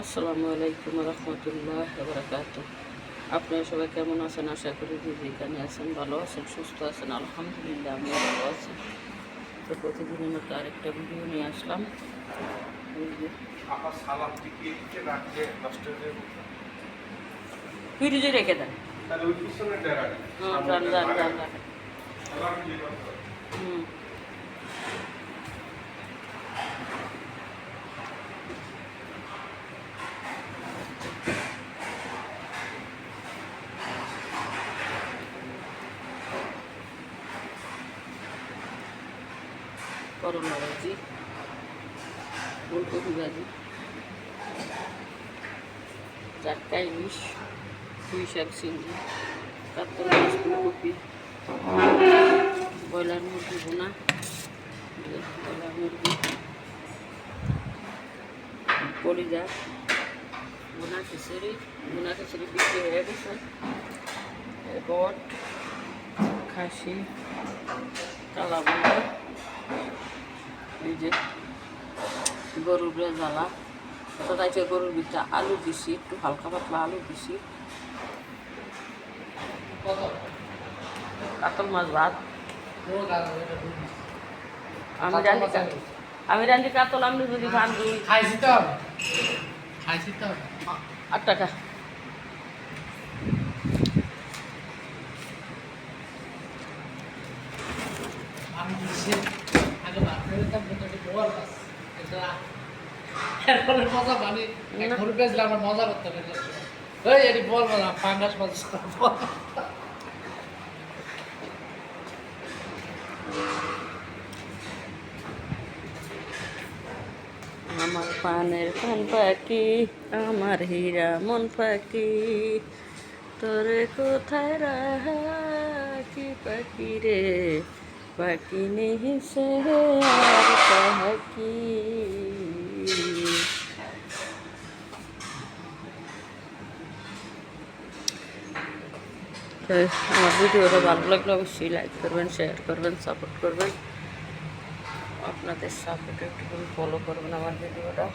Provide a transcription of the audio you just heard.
আসসালামু আলাইকুম রহমতুল্লাহ বারাকাতু। আপনারা সবাই কেমন আছেন? আশা করি যে যেখানে আছেন ভালো আছেন, সুস্থ আছেন। আলহামদুলিল্লাহ আমিও ভালো আছি। তো প্রতিদিনের মতো আরেকটা ভিডিও নিয়ে আসলাম। ফ্রিজে রেখে দেন। হুম, করলা ভাজি, ফুলকপি ভাজি, টাটকা ইলিশ, পুঁই শাক, চিংড়ি, কাতল মাছ, ফুলকপি, ব্রয়লার মুরগি ভুনা, ব্রয়লার মুরগি কলিজা, ভুনা খিচুড়ি বিক্রি হয়ে গেছে। বট, খাসি, কালা ভুনা, এই যে গরুর জ্বালা, তাইতে গরুর ভিতরে আলু দিছি, একটু হালকা পাতলা আলু দিছি, কাতল মাছ ভাত। আমি রান্ধি কাতল, আপনি যদি ভাত দিই খাইছি তো 8 টাকা। আমি আগে বাপরে বল এরপরে মজা পানি ঘুরে পেয়েছিল আমার মজা করতে পারলাম ওই এটি বল মজা পাঙ্গাস মাছ আমার পানের পান পাখি, আমার হীরা মন পাখি, তোরে কোথায় রাখি পাখি রে, পাখি নেই সে আর পাখি। আমার ভিডিওটা ভালো লাগলে অবশ্যই লাইক করবেন, শেয়ার করবেন, সাপোর্ট করবেন। আপনাদের সাপোর্ট একটু ফলো করবেন আমার ভিডিওটা।